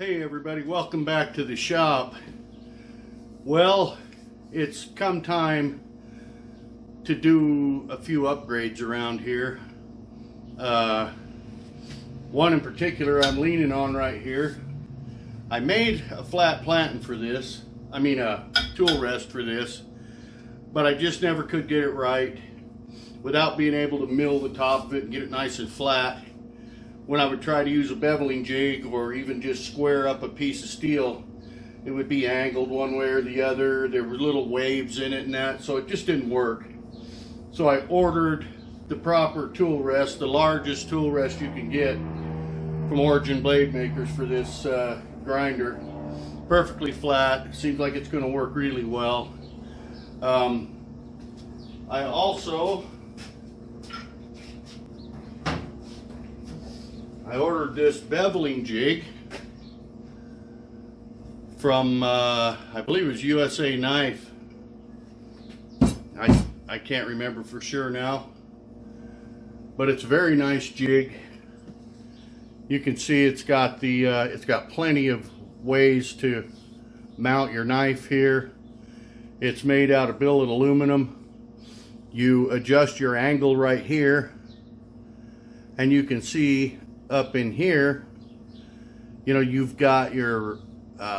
Hey everybody, welcome back to the shop. Well, it's come time to do a few upgrades around here. One in particular I'm leaning on right here. I made a flat planting for this, a tool rest for this, but I just never could get it right without being able to mill the top of it and get it nice and flat. When I would try to use a beveling jig or even just square up a piece of steel, it would be angled one way or the other. There were little waves in it and that, so it just didn't work. So I ordered the proper tool rest, the largest tool rest you can get from Origin Blade Makers for this grinder. Perfectly flat, seems like it's going to work really well. I also ordered this beveling jig from, I believe it was USA Knife. I can't remember for sure now, but it's a very nice jig. You can see it's got plenty of ways to mount your knife here. It's made out of billet aluminum. You adjust your angle right here, and you can see up in here, you've got your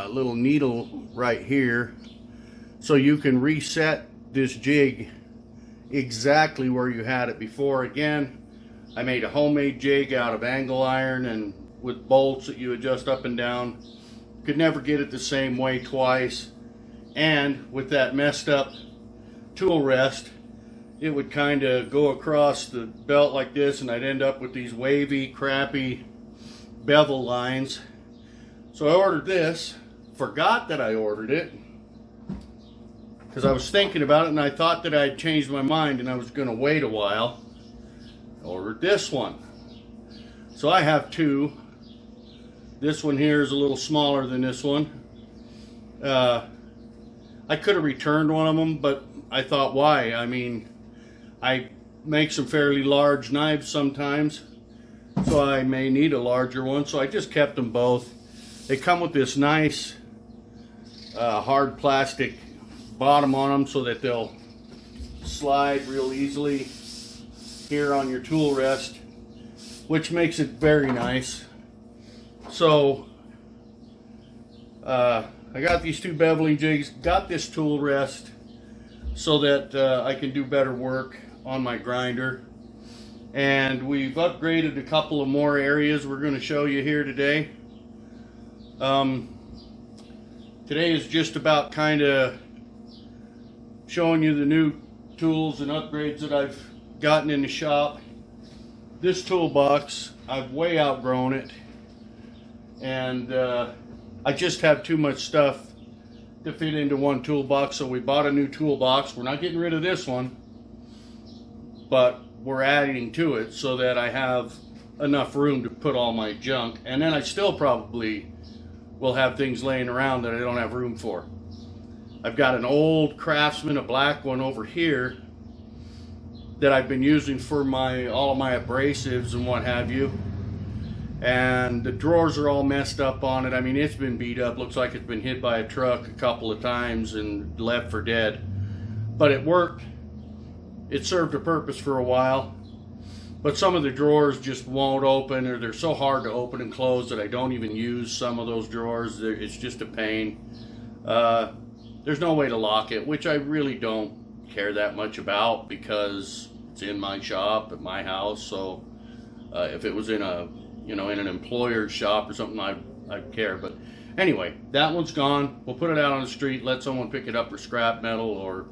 little needle right here, so you can reset this jig exactly where you had it before. Again, I made a homemade jig out of angle iron and with bolts that you adjust up and down. Could never get it the same way twice, and with that messed up tool rest, it would kind of go across the belt like this, and I'd end up with these wavy, crappy bevel lines. So I ordered this, forgot that I ordered it, because I was thinking about it and I thought that I'd changed my mind and I was going to wait a while. I ordered this one. So I have two. This one here is a little smaller than this one. I could have returned one of them, but I thought, why? I make some fairly large knives sometimes, so I may need a larger one, so I just kept them both. They come with this nice hard plastic bottom on them so that they'll slide real easily here on your tool rest, which makes it very nice. So I got these two beveling jigs, got this tool rest so that I can do better work on my grinder, and we've upgraded a couple of more areas we're going to show you here today. Today is just about kind of showing you the new tools and upgrades that I've gotten in the shop. This toolbox, I've way outgrown it, and I just have too much stuff to fit into one toolbox, so we bought a new toolbox. We're not getting rid of this one, but we're adding to it so that I have enough room to put all my junk, and then I still probably will have things laying around that I don't have room for. I've got an old Craftsman, a black one over here, that I've been using for all of my abrasives and what have you, and the drawers are all messed up on it. It's been beat up, looks like it's been hit by a truck a couple of times and left for dead, but it worked. It served a purpose for a while, but some of the drawers just won't open, or they're so hard to open and close that I don't even use some of those drawers. It's just a pain. There's no way to lock it, which I really don't care that much about because it's in my shop at my house. So if it was in in an employer's shop or something, I'd care. But anyway, that one's gone. We'll put it out on the street, let someone pick it up for scrap metal, or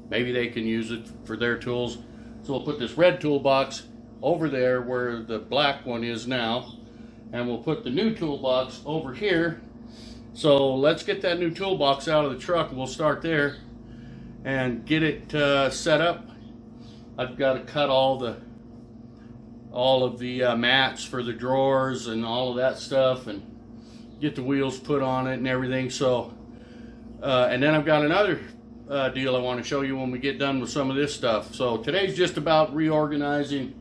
maybe they can use it for their tools. So we'll put this red toolbox over there where the black one is now, and we'll put the new toolbox over here. So let's get that new toolbox out of the truck, and we'll start there and get it set up. I've got to cut all of the mats for the drawers and all of that stuff, and get the wheels put on it and everything. So and then I've got another deal I want to show you when we get done with some of this stuff. So today's just about reorganizing,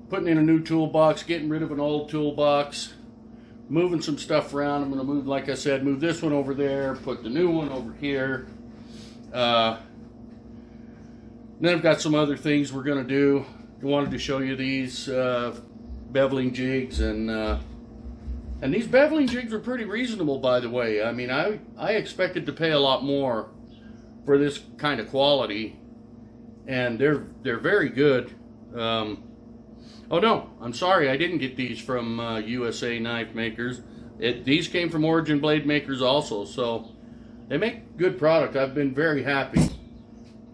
putting in a new toolbox, getting rid of an old toolbox, moving some stuff around. I'm going to move, like I said, move this one over there, put the new one over here. Then I've got some other things we're going to do. I wanted to show you these beveling jigs, and these beveling jigs are pretty reasonable, by the way. I mean, I expected to pay a lot more for this kind of quality, and they're very good. Oh no, I'm sorry, I didn't get these from USA Knife Makers. These came from Origin Blade Makers also, so they make good product. I've been very happy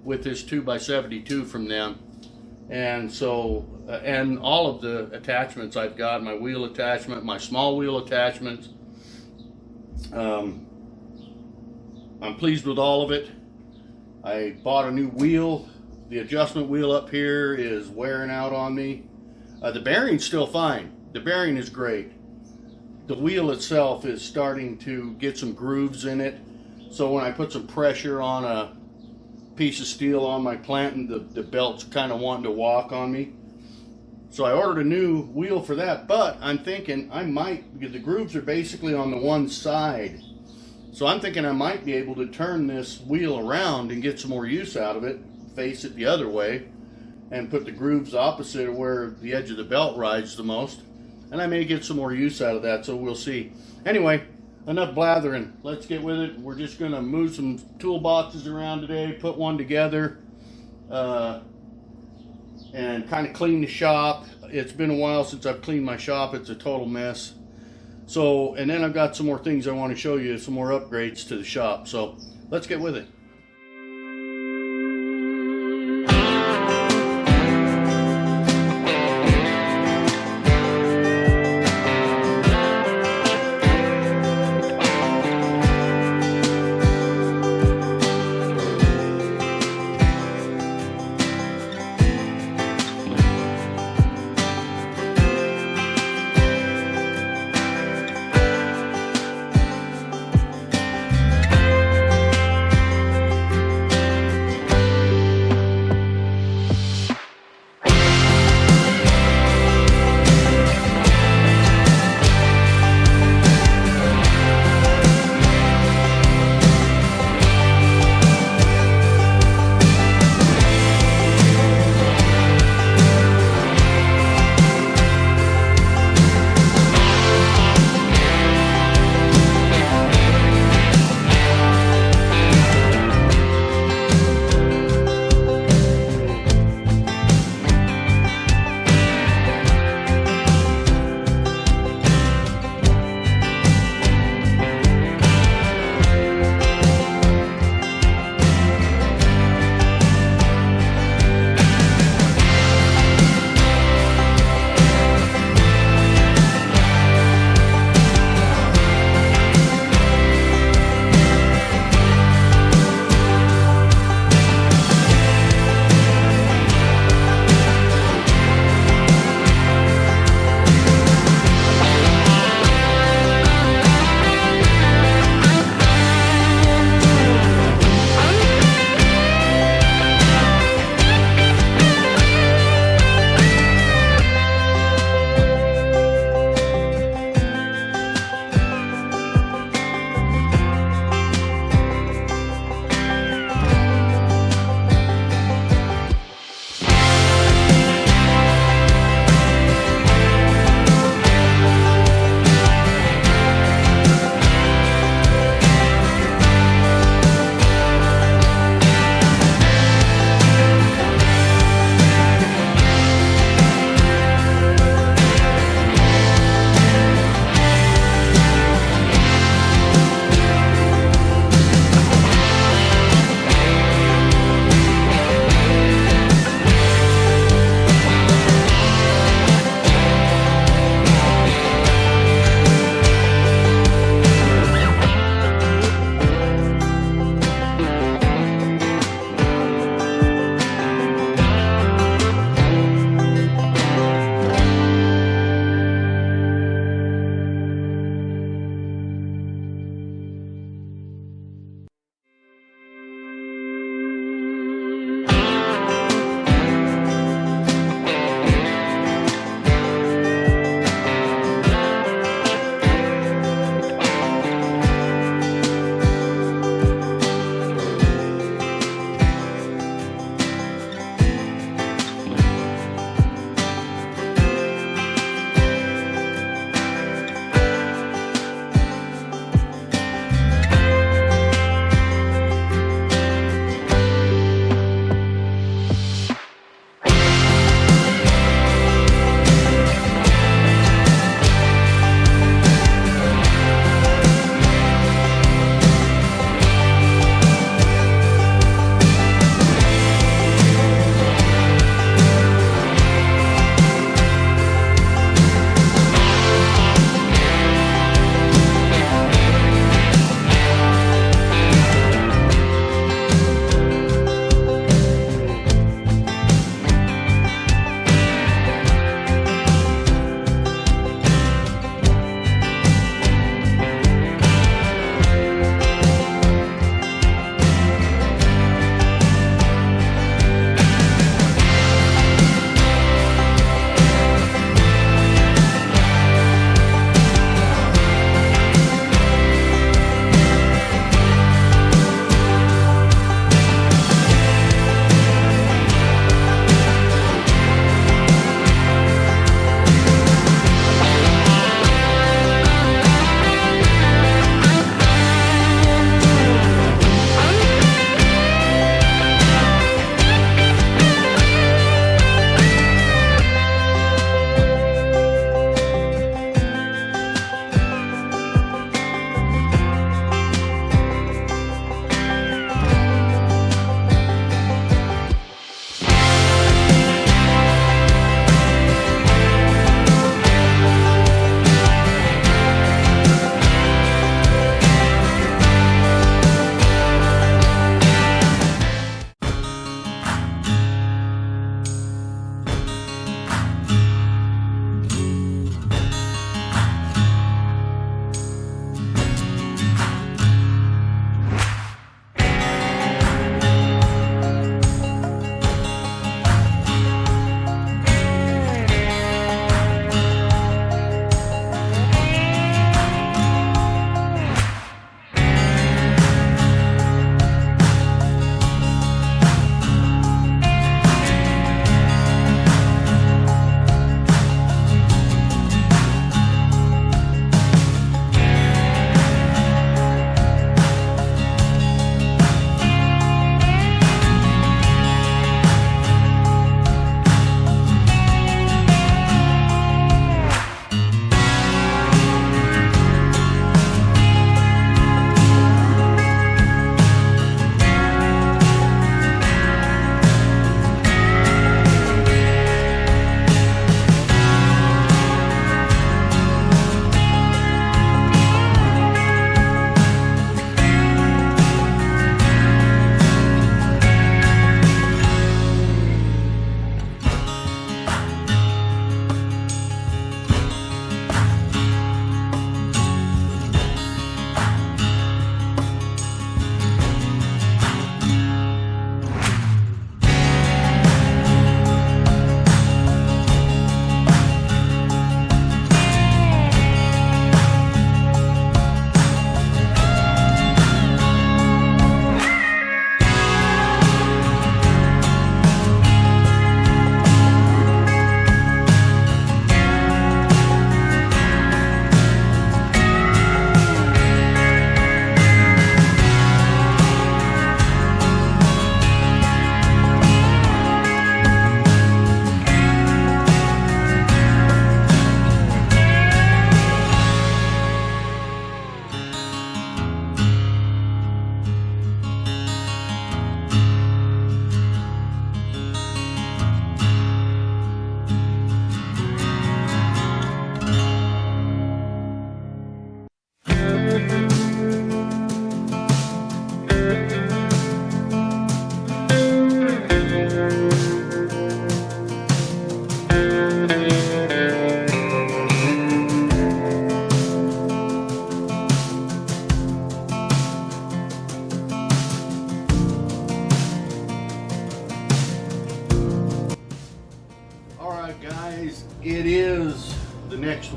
with this 2x72 from them. And so, and all of the attachments I've got, my wheel attachment, my small wheel attachments, I'm pleased with all of it. I bought a new wheel. The adjustment wheel up here is wearing out on me. The bearing's still fine. The bearing is great. The wheel itself is starting to get some grooves in it. So when I put some pressure on a piece of steel on my planting, the belt's kind of wanting to walk on me. So I ordered a new wheel for that, but I'm thinking I might, because the grooves are basically on the one side. So I'm thinking I might be able to turn this wheel around and get some more use out of it, face it the other way, and put the grooves opposite of where the edge of the belt rides the most. And I may get some more use out of that, so we'll see. Anyway, enough blathering. Let's get with it. We're just going to move some toolboxes around today, put one together, and kind of clean the shop. It's been a while since I've cleaned my shop. It's a total mess. So, and then I've got some more things I want to show you, some more upgrades to the shop. So let's get with it.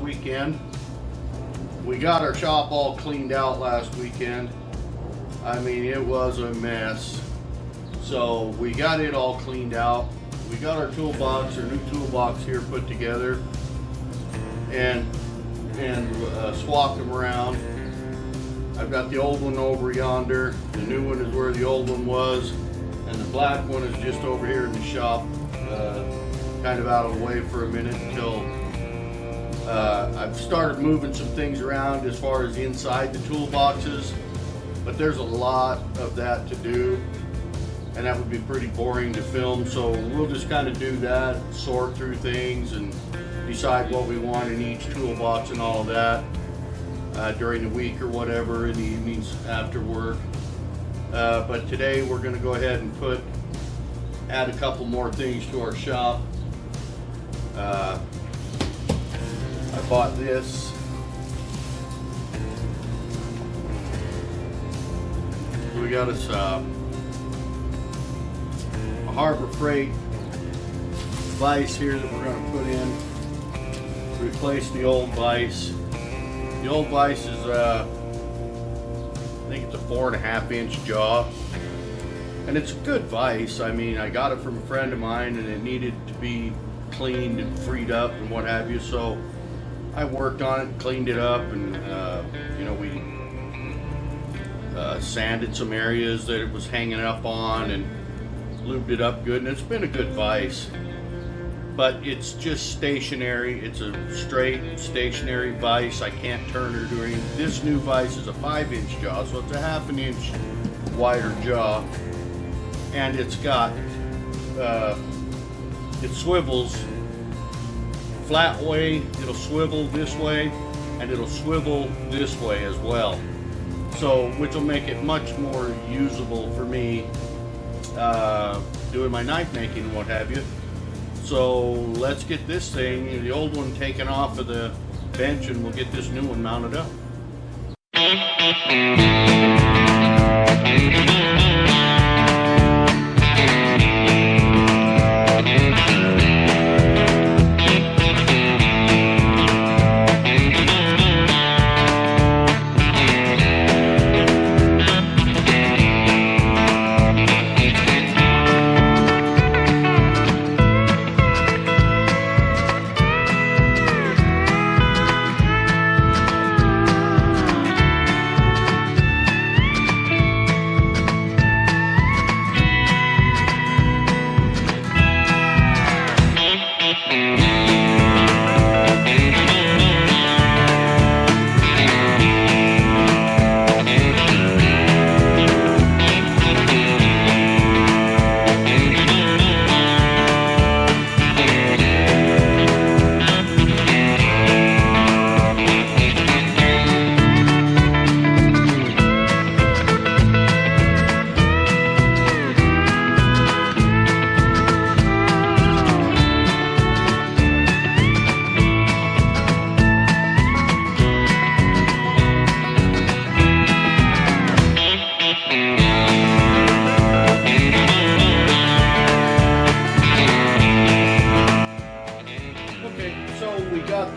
weekend. We got our shop all cleaned out last weekend. I mean, it was a mess. So we got it all cleaned out. We got our toolbox, our new toolbox here put together, and swapped them around. I've got the old one over yonder. The new one is where the old one was, and the black one is just over here in the shop, kind of out of the way for a minute until I've started moving some things around as far as inside the toolboxes, but there's a lot of that to do, and that would be pretty boring to film, so we'll just kind of do that, sort through things and decide what we want in each toolbox and all of that during the week or whatever, in the evenings after work. But today we're going to go ahead and add a couple more things to our shop. I bought this. We got us a Harbor Freight vise here that we're going to put in, replace the old vise. The old vise is I think it's a 4.5 inch jaw, and it's a good vise. I mean, I got it from a friend of mine and it needed to be cleaned and freed up and what have you, so I worked on it, cleaned it up, and we sanded some areas that it was hanging up on and lubed it up good, and it's been a good vise. But it's just stationary. It's a straight stationary vise. I can't turn or do anything. This new vise is a 5 inch jaw, so it's a 1/2 inch wider jaw, and it's got it swivels flat way, it'll swivel this way, and it'll swivel this way as well, so which will make it much more usable for me doing my knife making and what have you. So let's get this thing, the old one, taken off of the bench, and we'll get this new one mounted up.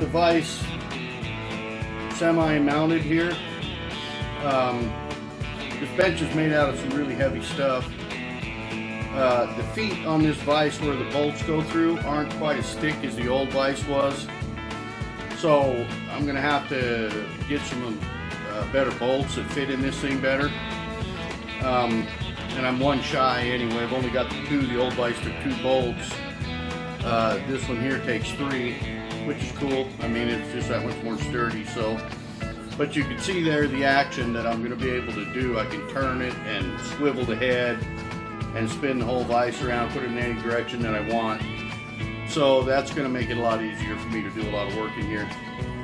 The vise semi-mounted here. This bench is made out of some really heavy stuff. The feet on this vise where the bolts go through aren't quite as thick as the old vise was, so I'm gonna have to get some better bolts that fit in this thing better. And I'm one shy anyway. I've only got the two. The old vise took 2 bolts. This one here takes 3, which is cool. I mean, it's just that much more sturdy. So, but you can see there the action that I'm going to be able to do. I can turn it and swivel the head and spin the whole vise around, put it in any direction that I want. So that's going to make it a lot easier for me to do a lot of work in here.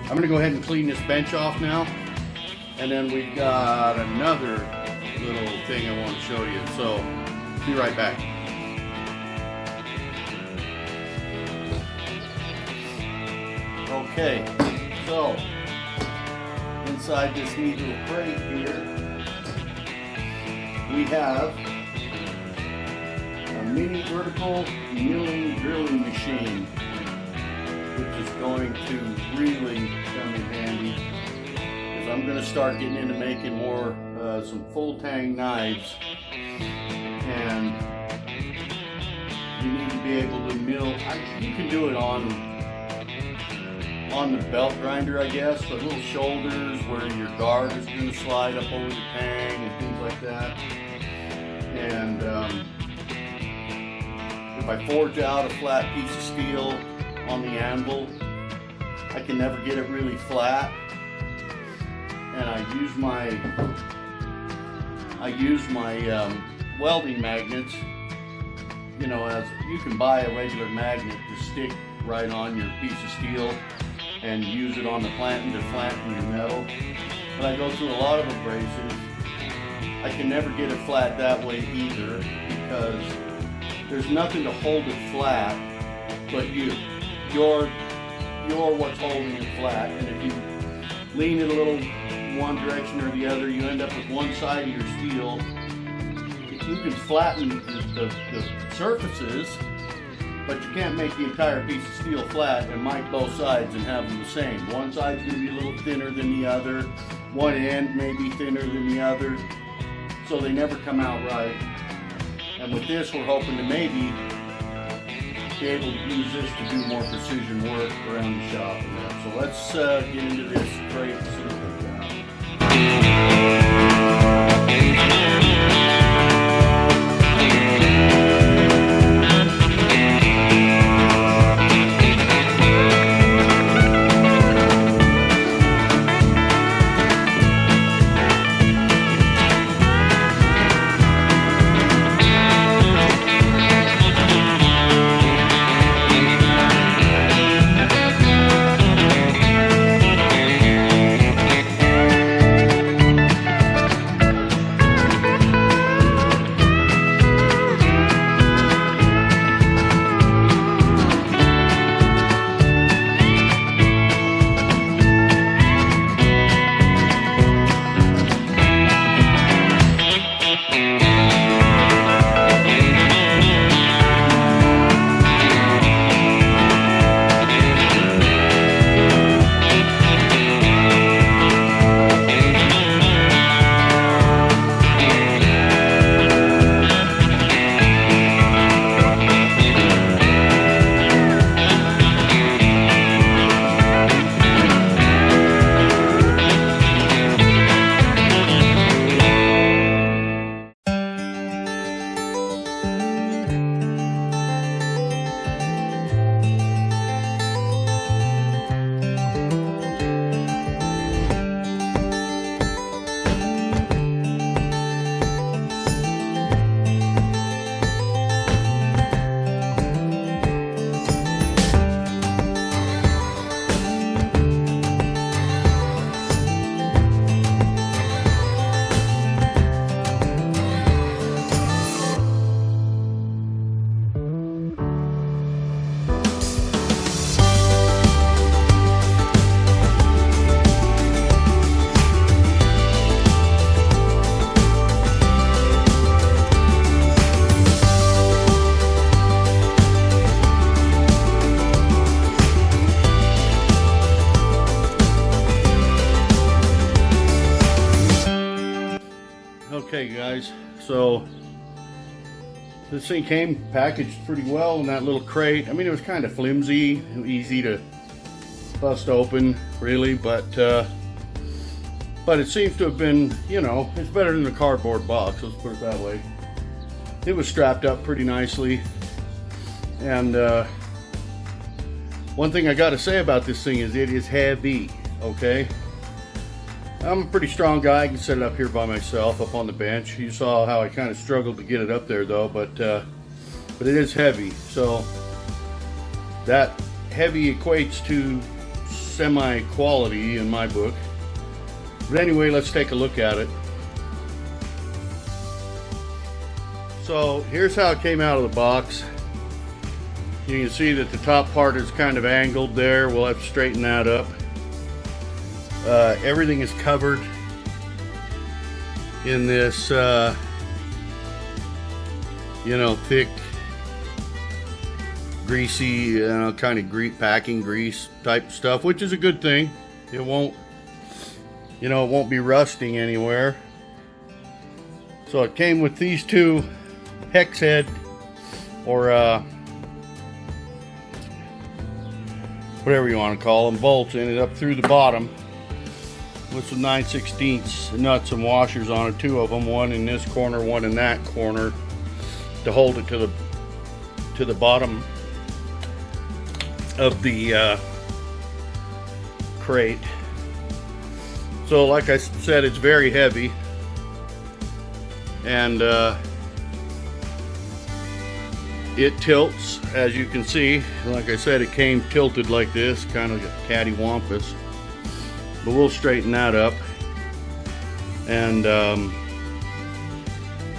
I'm going to go ahead and clean this bench off now, and then we've got another little thing I want to show you. So be right back. Okay, so inside this neat little crate here, we have a mini vertical milling drilling machine. which is going to really come in handy, because I'm going to start getting into making more some full tang knives, and you need to be able to mill. You can do it on the belt grinder, I guess, but little shoulders where your guard is going to slide up over the tang and things like that. And if I forge out a flat piece of steel on the anvil, I can never get it really flat, and I use my welding magnets. You know, as you can buy a regular magnet to stick right on your piece of steel and use it on the flanting to flatten your metal. But I go through a lot of abrasives. I can never get it flat that way either, because there's nothing to hold it flat but you. You're what's holding it flat, and if you lean it a little one direction or the other, you end up with one side of your steel. You can flatten the surfaces, but you can't make the entire piece of steel flat and mic both sides and have them the same. One side's going to be a little thinner than the other, one end may be thinner than the other, so they never come out right. And with this, we're hoping to maybe be able to use this to do more precision work around the shop. So let's get into this crate and see what we've got. Okay guys, so this thing came packaged pretty well in that little crate. I mean, it was kind of flimsy, easy to bust open really, but it seems to have been, you know, it's better than the cardboard box, let's put it that way. It was strapped up pretty nicely, and one thing I got to say about this thing is it is heavy, okay? I'm a pretty strong guy. I can set it up here by myself up on the bench. You saw how I kind of struggled to get it up there though, but it is heavy. So that heavy equates to semi-quality in my book. But anyway, let's take a look at it. So here's how it came out of the box. You can see that the top part is kind of angled there. We'll have to straighten that up. Everything is covered in this, you know, thick greasy, kind of packing grease type stuff, which is a good thing. It won't, it won't be rusting anywhere. So it came with these two hex head, or whatever you want to call them, bolts in it up through the bottom, with some 9/16 nuts and washers on it, two of them, one in this corner, one in that corner, to hold it to the bottom of the crate. So like I said, it's very heavy, and it tilts, as you can see. Like I said, it came tilted like this, kind of cattywampus, but we'll straighten that up. And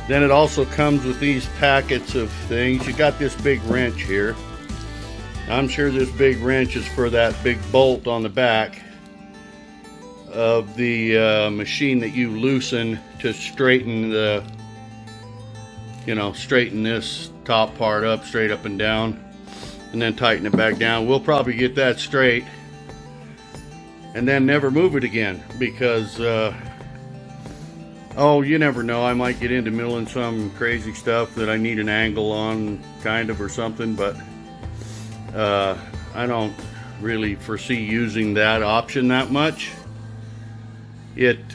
then it also comes with these packets of things. You got this big wrench here. I'm sure this big wrench is for that big bolt on the back of the machine that you loosen to straighten the, straighten this top part up, straight up and down, and then tighten it back down. We'll probably get that straight and then never move it again, because oh, you never know, I might get into milling some crazy stuff that I need an angle on, kind of, or something, but I don't really foresee using that option that much. It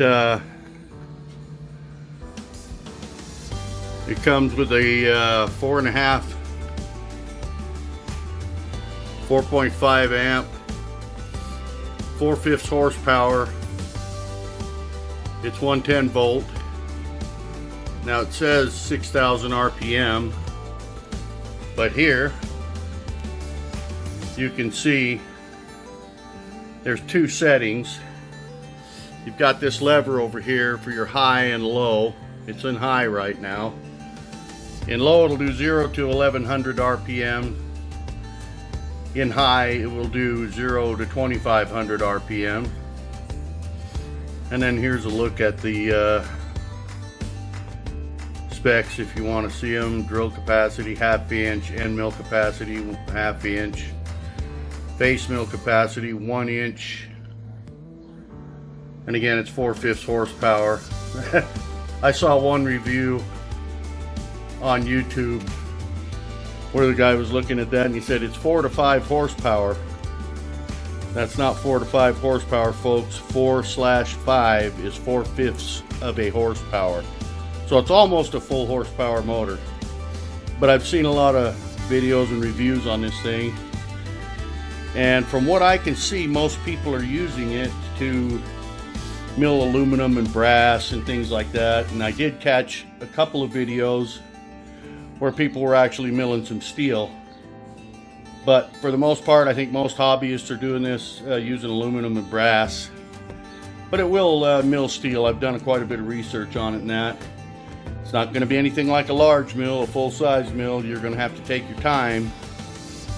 comes with a 4.5 amp, 4/5 horsepower. It's 110 volt. Now it says 6,000 RPM, but here you can see there's two settings. You've got this lever over here for your high and low. It's in high right now. In low, it'll do 0 to 1100 RPM. In high, it will do 0 to 2500 RPM. And then here's a look at the specs if you want to see them. Drill capacity, 1/2 inch. End mill capacity, 1/2 inch. Face mill capacity, 1 inch. And again, it's 4/5 horsepower. I saw one review on YouTube where the guy was looking at that and he said it's 4 to 5 horsepower. That's not 4 to 5 horsepower, folks. 4/5 is 4/5 of a horsepower. So it's almost a full horsepower motor. But I've seen a lot of videos and reviews on this thing, and from what I can see, most people are using it to mill aluminum and brass and things like that. And I did catch a couple of videos where people were actually milling some steel. But for the most part, I think most hobbyists are doing this using aluminum and brass. But it will mill steel. I've done quite a bit of research on it and that. It's not going to be anything like a large mill, a full-size mill. You're going to have to take your time.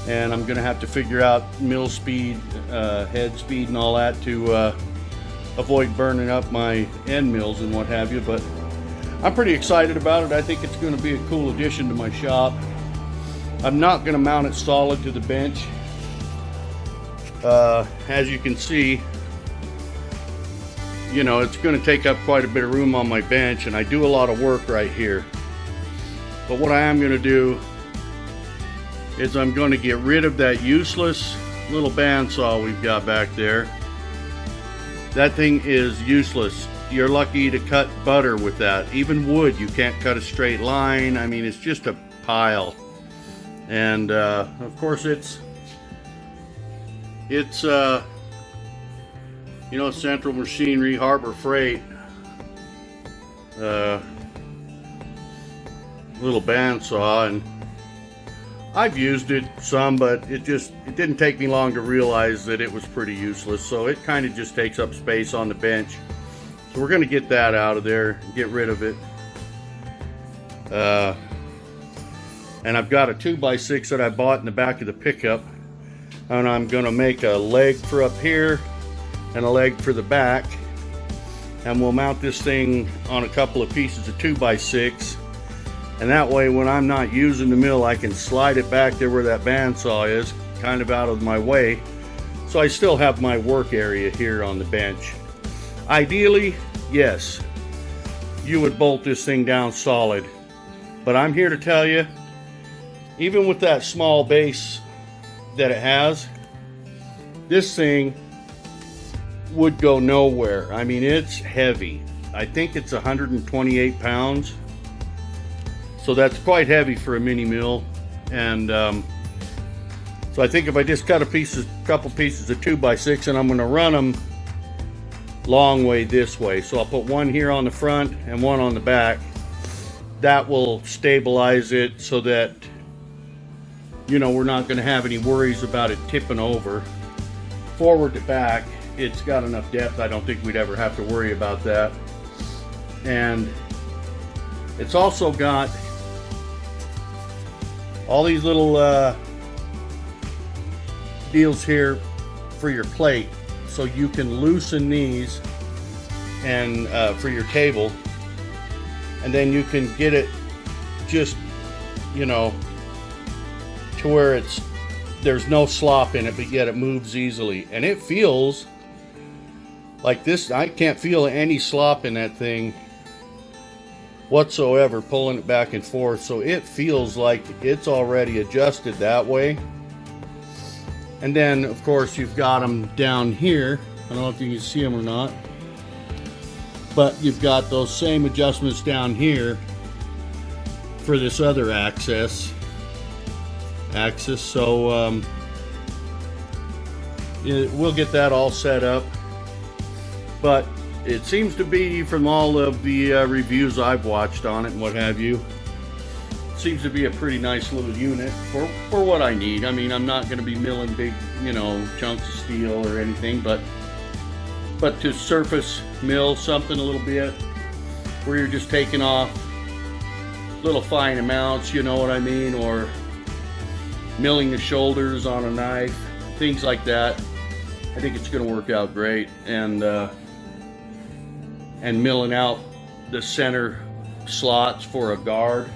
And I'm going to have to figure out mill speed, head speed and all that to avoid burning up my end mills and what have you. But I'm pretty excited about it. I think it's going to be a cool addition to my shop. I'm not going to mount it solid to the bench. As you can see, it's going to take up quite a bit of room on my bench, and I do a lot of work right here. But what I am going to do is I'm going to get rid of that useless little bandsaw we've got back there. That thing is useless. You're lucky to cut butter with that. Even wood, you can't cut a straight line. I mean, it's just a pile. And of course it's Central Machinery, Harbor Freight, little bandsaw, and I've used it some, but it didn't take me long to realize that it was pretty useless. So it kind of just takes up space on the bench. So we're going to get that out of there, get rid of it. And I've got a 2x6 that I bought in the back of the pickup, and I'm going to make a leg for up here and a leg for the back, and we'll mount this thing on a couple of pieces of 2x6, And that way, when I'm not using the mill, I can slide it back there where that bandsaw is, kind of out of my way. So I still have my work area here on the bench. Ideally, yes, you would bolt this thing down solid. But I'm here to tell you, even with that small base that it has, this thing would go nowhere. I mean, it's heavy. I think it's 128 pounds. So that's quite heavy for a mini mill. And so I think if I just cut a couple pieces of 2x6, and I'm going to run them long way this way. So I'll put one here on the front and one on the back. That will stabilize it so that, you know, we're not going to have any worries about it tipping over. Forward to back, it's got enough depth. I don't think we'd ever have to worry about that. And it's also got all these little deals here for your plate, so you can loosen these and for your table, and then you can get it just, you know, to where there's no slop in it, but yet it moves easily. And it feels like this. I can't feel any slop in that thing whatsoever, pulling it back and forth. So it feels like it's already adjusted that way. And then of course you've got them down here. I don't know if you can see them or not, but you've got those same adjustments down here for this other axis. So we'll get that all set up. But it seems to be, from all of the reviews I've watched on it and what have you, it seems to be a pretty nice little unit for what I need. I mean, I'm not going to be milling big, you know, chunks of steel or anything, but to surface mill something a little bit where you're just taking off little fine amounts, you know what I mean, or milling the shoulders on a knife, things like that. I think it's going to work out great. And milling out the center slots for a guard,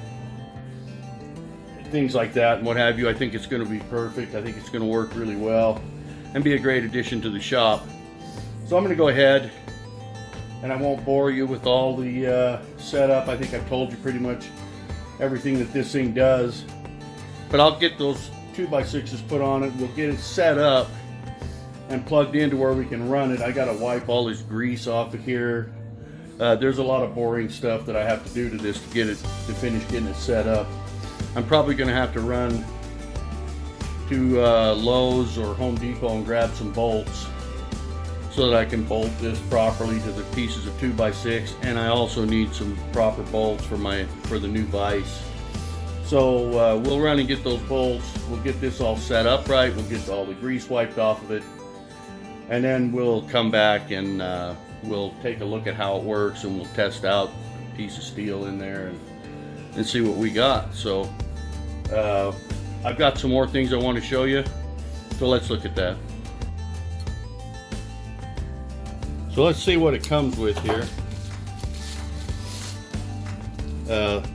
things like that and what have you. I think it's going to be perfect. I think it's going to work really well and be a great addition to the shop. So I'm going to go ahead, and I won't bore you with all the setup. I think I've told you pretty much everything that this thing does. But I'll get those 2x6s put on it. We'll get it set up and plugged into where we can run it. I got to wipe all this grease off of here. There's a lot of boring stuff that I have to do to this to finish getting it set up. I'm probably going to have to run to Lowe's or Home Depot and grab some bolts so that I can bolt this properly to the pieces of 2x6, and I also need some proper bolts for the new vise. So we'll run and get those bolts. We'll get this all set up right. We'll get all the grease wiped off of it, and then we'll come back and we'll take a look at how it works, and we'll test out a piece of steel in there and see what we got. So I've got some more things I want to show you, so let's look at that. So let's see what it comes with here.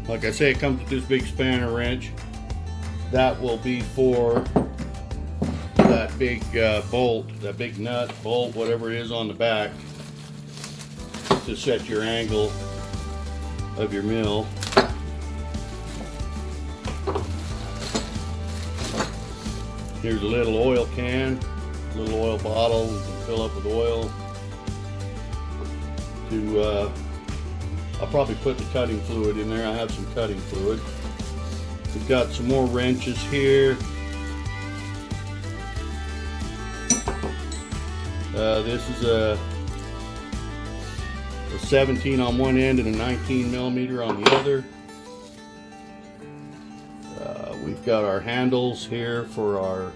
Like I say, it comes with this big spanner wrench. That will be for that big bolt, that big nut, bolt, whatever it is on the back, to set your angle of your mill. Here's a little oil can, a little oil bottle we can fill up with oil. I'll probably put the cutting fluid in there. I have some cutting fluid. We've got some more wrenches here. This is a 17 on one end and a 19 millimeter on the other. We've got our handles here for our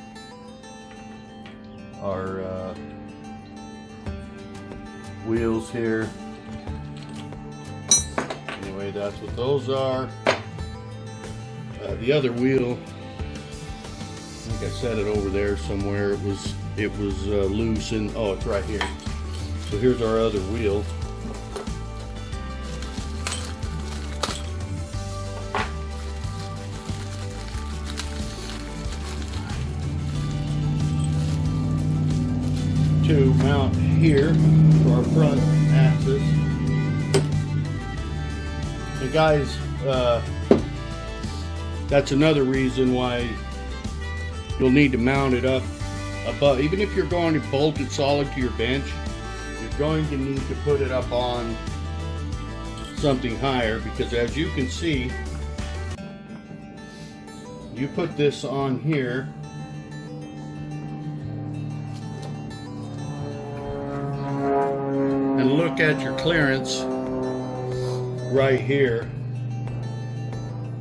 wheels here. Anyway, that's what those are. The other wheel, I think I set it over there somewhere. It was loose, and oh, it's right here. So here's our other wheel. here for our front axis. And guys, that's another reason why you'll need to mount it up above. Even if you're going to bolt it solid to your bench, you're going to need to put it up on something higher, because as you can see, you put this on here, and look at your clearance right here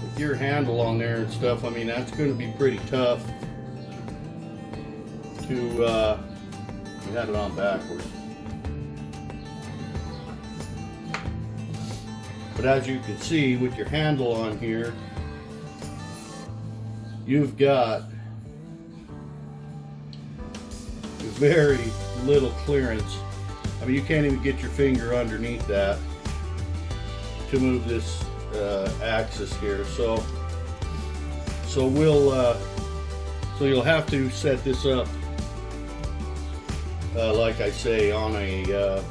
with your handle on there and stuff. I mean, that's going to be pretty tough to we had it on backwards. But as you can see with your handle on here, you've got very little clearance. I mean, you can't even get your finger underneath that to move this axis here. So you'll have to set this up, like I say, on a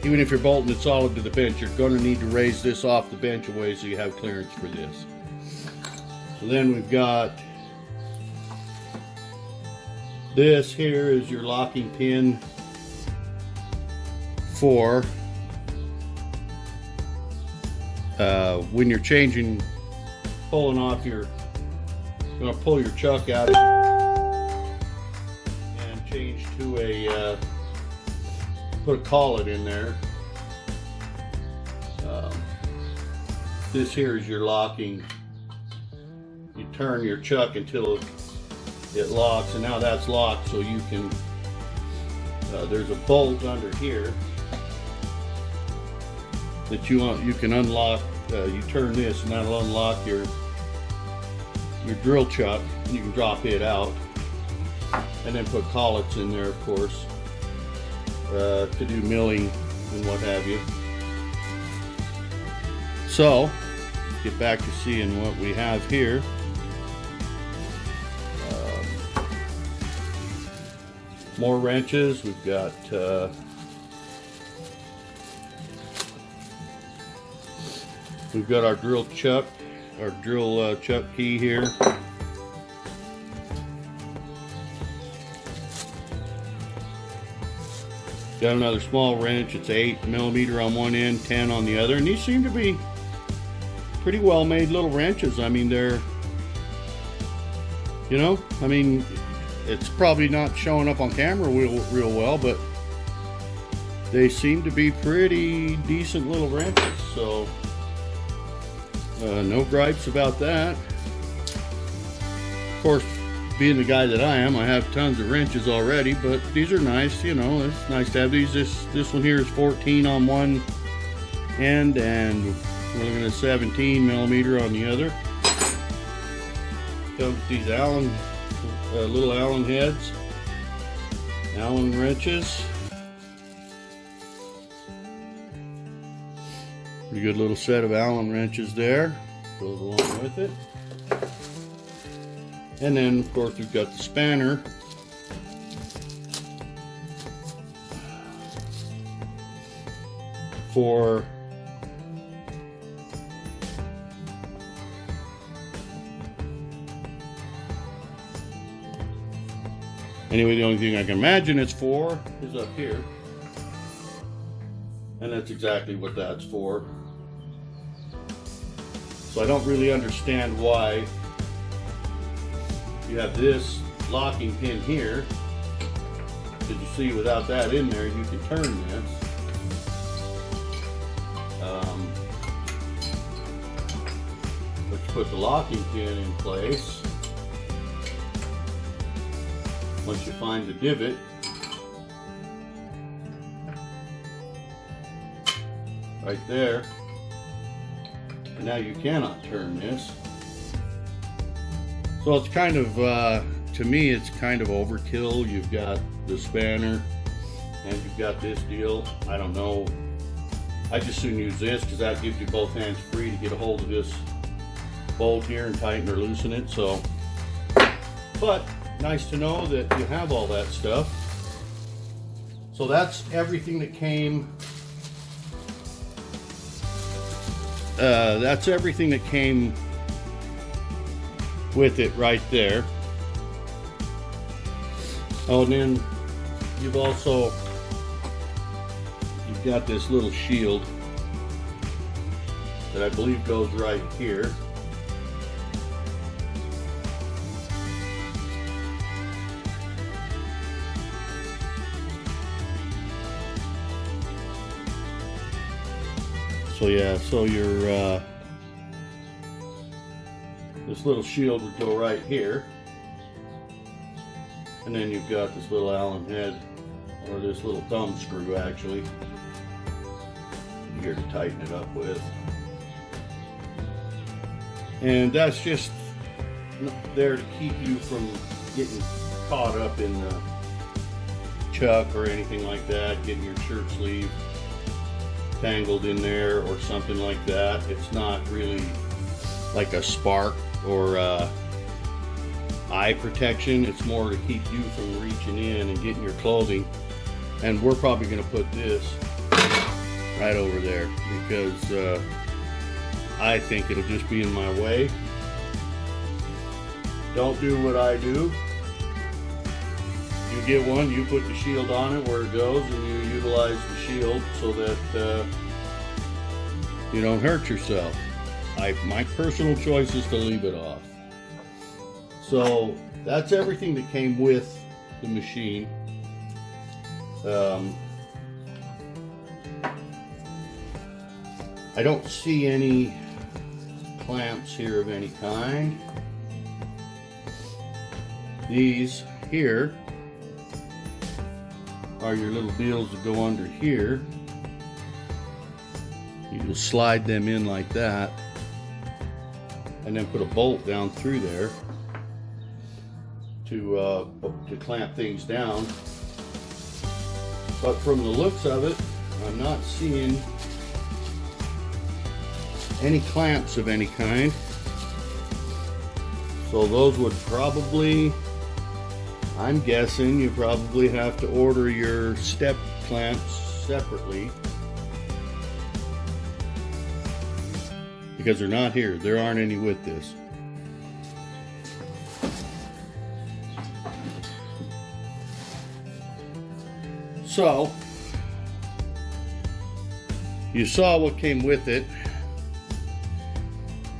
even if you're bolting it solid to the bench, you're going to need to raise this off the bench away so you have clearance for this. So then we've got this here is your locking pin for when you're pulling off your, going to pull your chuck out and change to a put a collet in there. This here is your locking. You turn your chuck until it locks, and now that's locked, so you can there's a bolt under here that you can unlock. You turn this and that'll unlock your drill chuck, and you can drop it out and then put collets in there, of course, to do milling and what have you. So get back to seeing what we have here. More wrenches. We've got our drill chuck key here. Got another small wrench. It's 8mm on one end, 10 on the other, and these seem to be pretty well made little wrenches. I mean, they're, you know, I mean, it's probably not showing up on camera real well, but they seem to be pretty decent little wrenches, so no gripes about that. Of course, being the guy that I am, I have tons of wrenches already, but these are nice. You know, it's nice to have these. This one here is 14 on one end, and we're looking at 17mm on the other. Comes with these little Allen heads, Allen wrenches. Pretty good little set of Allen wrenches there. Goes along with it. And then, of course, we've got the spanner for anyway, the only thing I can imagine it's for is up here. And that's exactly what that's for. So I don't really understand why you have this locking pin here. Because you see, without that in there, you can turn this. But you put the locking pin in place. Once you find the divot, right there, and now you cannot turn this. So it's kind of, to me, it's kind of overkill. You've got the spanner, and you've got this deal. I don't know. I just soon use this because that gives you both hands free to get a hold of this bolt here and tighten or loosen it. So, but nice to know that you have all that stuff. So that's everything that came. That's everything that came with it right there. Oh, and then you've got this little shield that I believe goes right here. So yeah, so your this little shield would go right here, and then you've got this little Allen head, or this little thumb screw actually, here to tighten it up with. And that's just there to keep you from getting caught up in the chuck or anything like that, getting your shirt sleeve tangled in there or something like that. It's not really like a spark or eye protection. It's more to keep you from reaching in and getting your clothing. And we're probably going to put this right over there because I think it'll just be in my way. Don't do what I do. You get one, you put the shield on it where it goes, and you utilize the shield so that you don't hurt yourself. My personal choice is to leave it off. So that's everything that came with the machine. I don't see any clamps here of any kind. These here are your little deals that go under here. You just slide them in like that and then put a bolt down through there to clamp things down. But from the looks of it, I'm not seeing any clamps of any kind. So those would probably, I'm guessing you probably have to order your step clamps separately because they're not here. There aren't any with this. So you saw what came with it.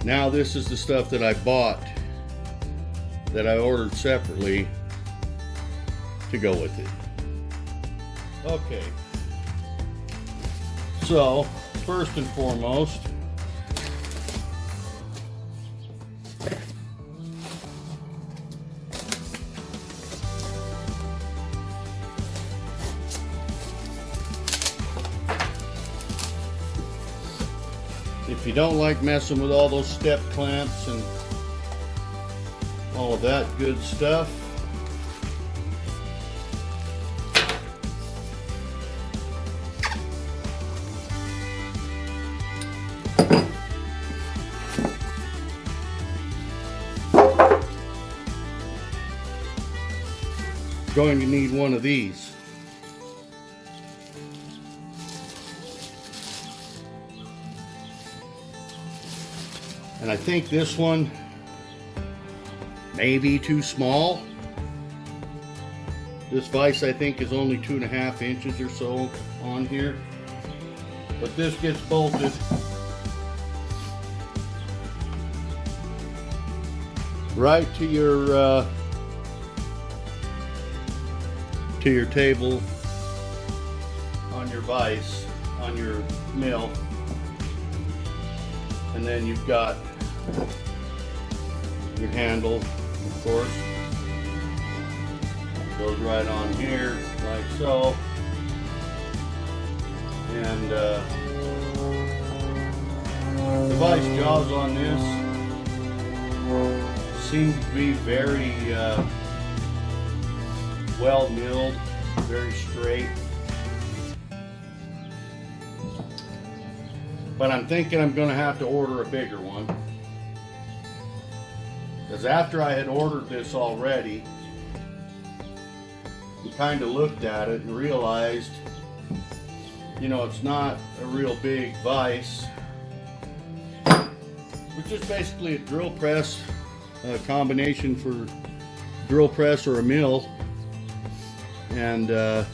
Now this is the stuff that I bought, that I ordered separately to go with it. Okay, so first and foremost, if you don't like messing with all those step clamps and all of that good stuff, you're going to need one of these. And I think this one may be too small. This vise I think is only 2.5 inches or so on here. But this gets bolted right to your table on your vise, on your mill. And then you've got your handle, of course, goes right on here, like so. And the vise jaws on this seem to be very well milled, very straight. But I'm thinking I'm going to have to order a bigger one, because after I had ordered this already, and kind of looked at it and realized, you know, it's not a real big vise, which is basically a drill press, a combination for drill press or a mill, and the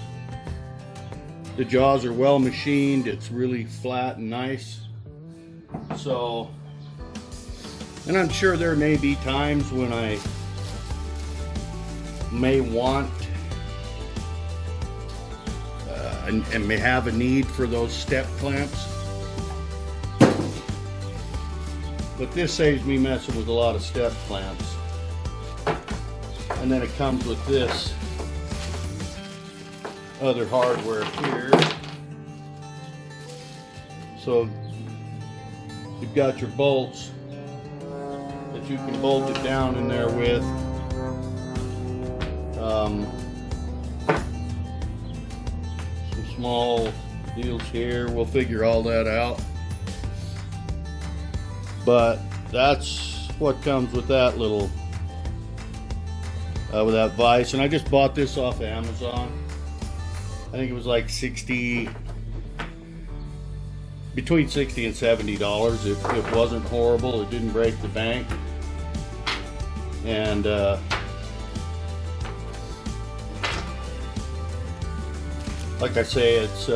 jaws are well machined. It's really flat and nice. So, and I'm sure there may be times when I may want and may have a need for those step clamps, but this saves me messing with a lot of step clamps. And then it comes with this other hardware here. So you've got your bolts that you can bolt it down in there with. Some small deals here. We'll figure all that out. But that's what comes with that little, with that vise. And I just bought this off Amazon. I think it was like between $60 and $70. It wasn't horrible. It didn't break the bank. And like I say, it's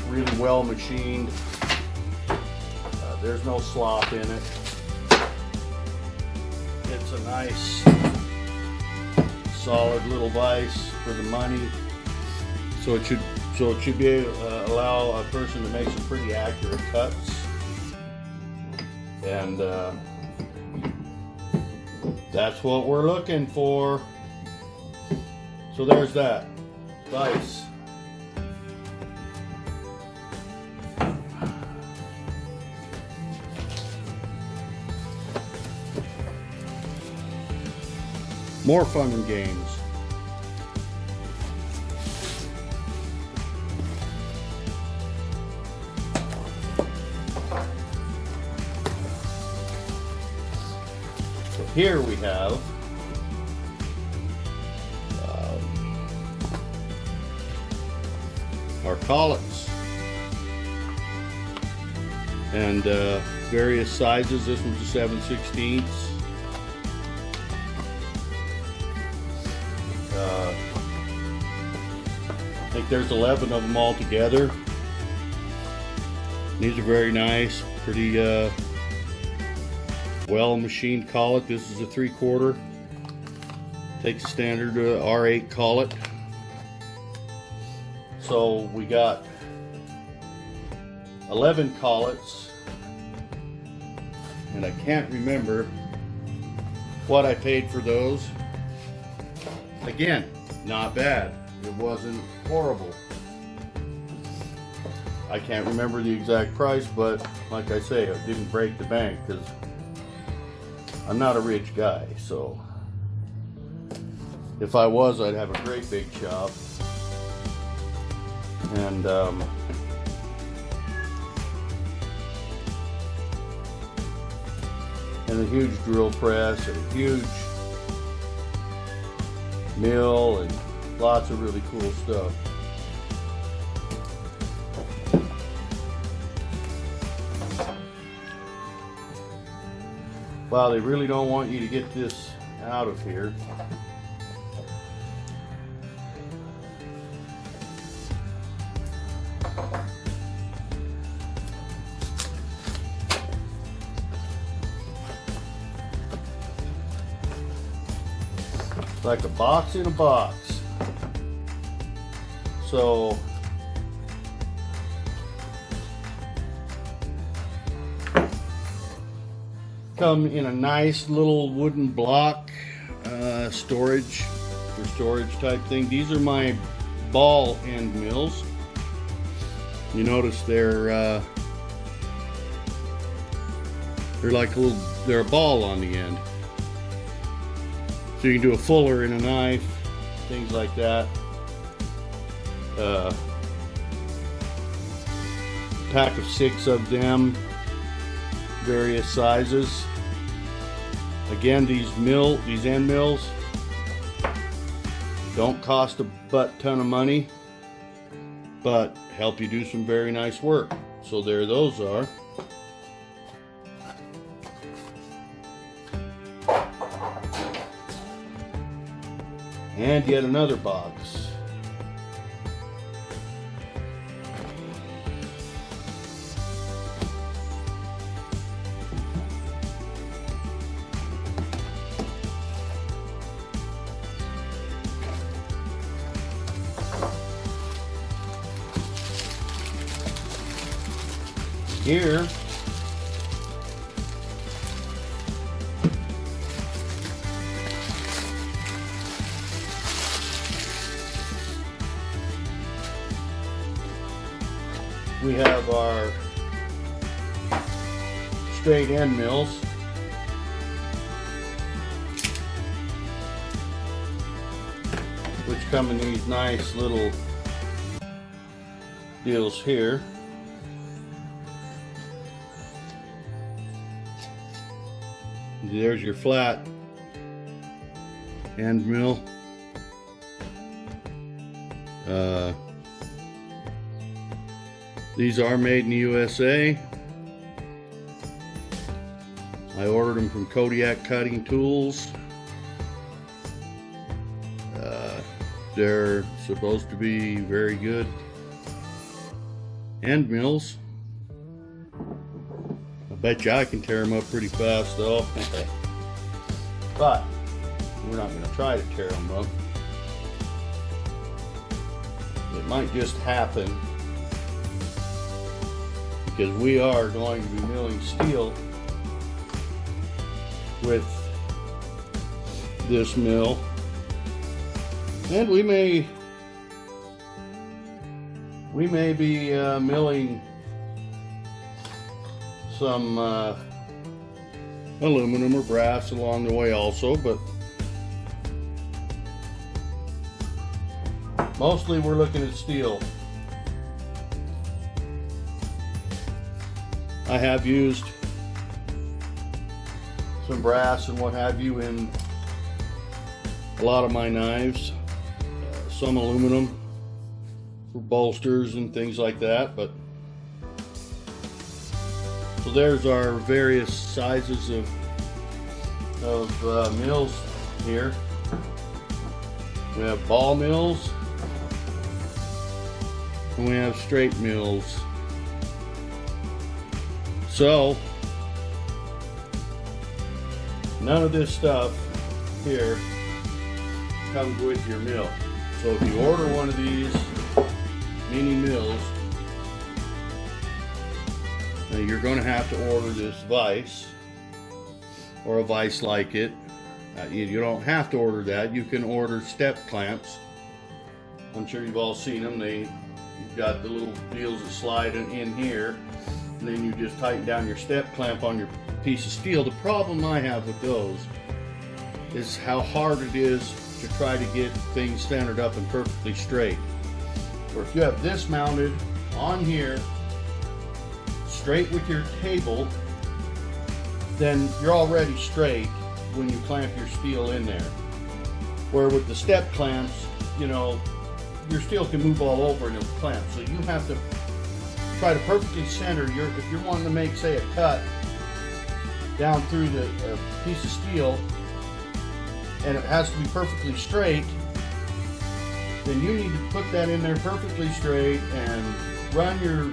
really well machined. There's no slop in it. It's a nice, solid little vise for the money. So it should be able to allow a person to make some pretty accurate cuts. And that's what we're looking for. So there's that vise. More fun and games. So here we have our collets and various sizes. This one's a 7/16. I think there's 11 of them all together. These are very nice, pretty well machined collet. This is a 3/4. Takes a standard R8 collet. So we got 11 collets, and I can't remember what I paid for those. Again, not bad. It wasn't horrible. I can't remember the exact price, but like I say, it didn't break the bank because I'm not a rich guy. So if I was, I'd have a great big shop. And a huge drill press and a huge mill and lots of really cool stuff. Wow, they really don't want you to get this out of here. Like a box in a box. So come in a nice little wooden block storage type thing. These are my ball end mills. You notice they're like they're a ball on the end. So you can do a fuller in a knife, things like that. Pack of 6 of them, various sizes. Again, these end mills, Don't cost a butt ton of money, but help you do some very nice work. So there those are. And yet another box. Here we have our straight end mills. Which come in these nice little deals here. There's your flat end mill. These are made in the USA. I ordered them from Kodiak Cutting Tools. They're supposed to be very good end mills. I bet you I can tear them up pretty fast though. But we're not going to try to tear them up. It might just happen because we are going to be milling steel with this mill, and we may be milling some aluminum or brass along the way also, but mostly we're looking at steel. I have used some brass and what have you in a lot of my knives, some aluminum for bolsters and things like that. But so there's our various sizes of mills here. We have ball mills and we have straight mills. So none of this stuff here comes with your mill. So if you order one of these mini mills, you're going to have to order this vise or a vise like it. You don't have to order that. You can order step clamps. I'm sure you've all seen them. You've got the little deals that slide in here, and then you just tighten down your step clamp on your piece of steel. The problem I have with those is how hard it is to try to get things centered up and perfectly straight. Or if you have this mounted on here straight with your table, then you're already straight when you clamp your steel in there. Where with the step clamps, you know, your steel can move all over in a clamp, so you have to try to perfectly center your, if you're wanting to make, say, a cut down through the piece of steel, and it has to be perfectly straight, then you need to put that in there perfectly straight and run your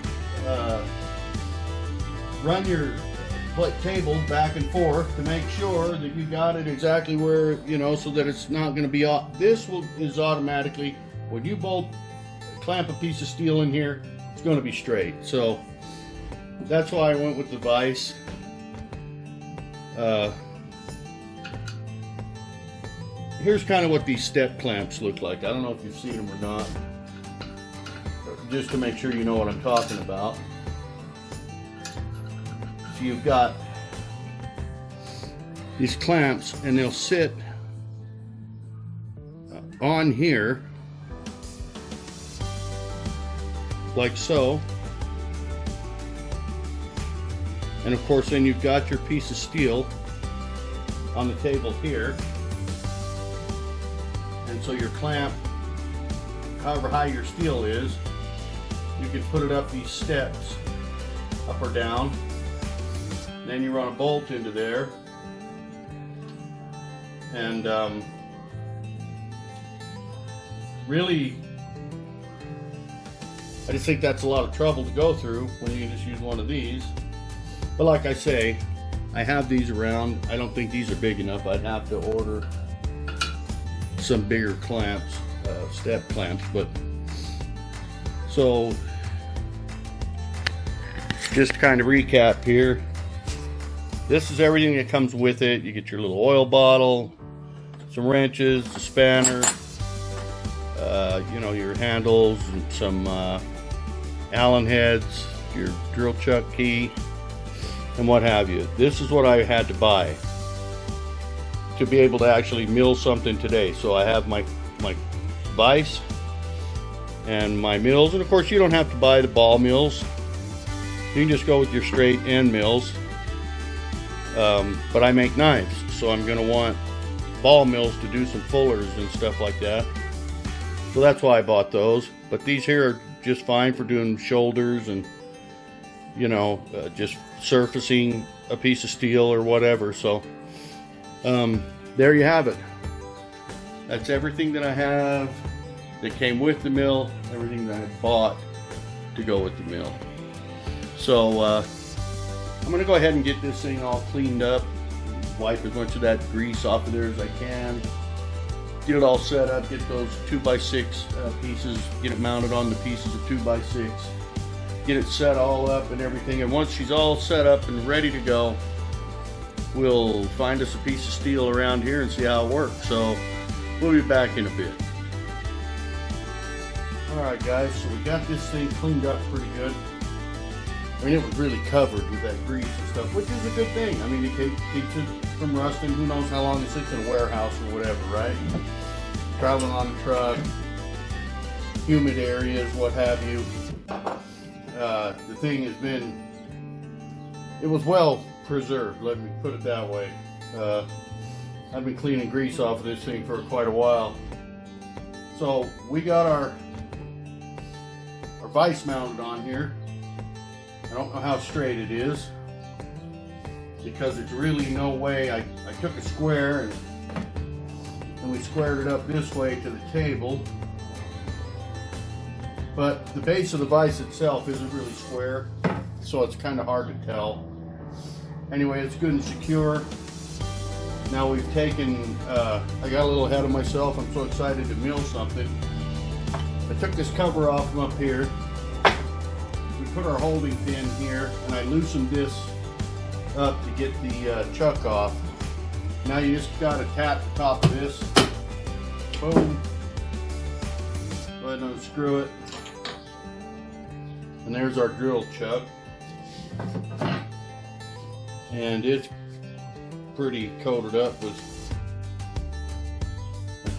table back and forth to make sure that you got it exactly where, you know, so that it's not going to be off. This is automatically, when you clamp a piece of steel in here, it's going to be straight. So that's why I went with the vise. Here's kind of what these step clamps look like. I don't know if you've seen them or not, just to make sure you know what I'm talking about. So you've got these clamps, and they'll sit on here like so, and of course then you've got your piece of steel on the table here, and And so your clamp, however high your steel is, you can put it up these steps, up or down. Then you run a bolt into there, and really, I just think that's a lot of trouble to go through when you can just use one of these. But like I say, I have these around. I don't think these are big enough. I'd have to order some bigger clamps, step clamps. But so just to kind of recap here, this is everything that comes with it. You get your little oil bottle, some wrenches, a spanner, you know, your handles, and some Allen heads, your drill chuck key, and what have you. This is what I had to buy to be able to actually mill something today. So I have my vise and my mills, and of course you don't have to buy the ball mills. You can just go with your straight end mills. But I make knives, so I'm going to want ball mills to do some fullers and stuff like that. So that's why I bought those. But these here are just fine for doing shoulders and, you know, just surfacing a piece of steel or whatever. So there you have it. That's everything that I have that came with the mill, everything that I bought to go with the mill. So I'm going to go ahead and get this thing all cleaned up, wipe as much of that grease off of there as I can, get it all set up, get those 2x6 pieces, get it mounted on the pieces of 2x6, get it set all up and everything. And once she's all set up and ready to go, we'll find us a piece of steel around here and see how it works. So we'll be back in a bit. Alright guys, so we got this thing cleaned up pretty good. I mean, it was really covered with that grease and stuff, which is a good thing. I mean, it keeps it from rusting. Who knows how long it sits in a warehouse or whatever, right? Traveling on a truck, humid areas, what have you. The thing has been, it was well preserved, let me put it that way. I've been cleaning grease off of this thing for quite a while. So we got our vise mounted on here. I don't know how straight it is because it's really no way. I took a square and we squared it up this way to the table, but the base of the vise itself isn't really square, so it's kind of hard to tell. Anyway, it's good and secure. Now we've taken, I got a little ahead of myself. I'm so excited to mill something. I took this cover off from up here. We put our holding pin here, and I loosened this up to get the chuck off. Now you just got to tap the top of this. Boom. Go ahead and unscrew it. And there's our drill chuck. And it's pretty coated up with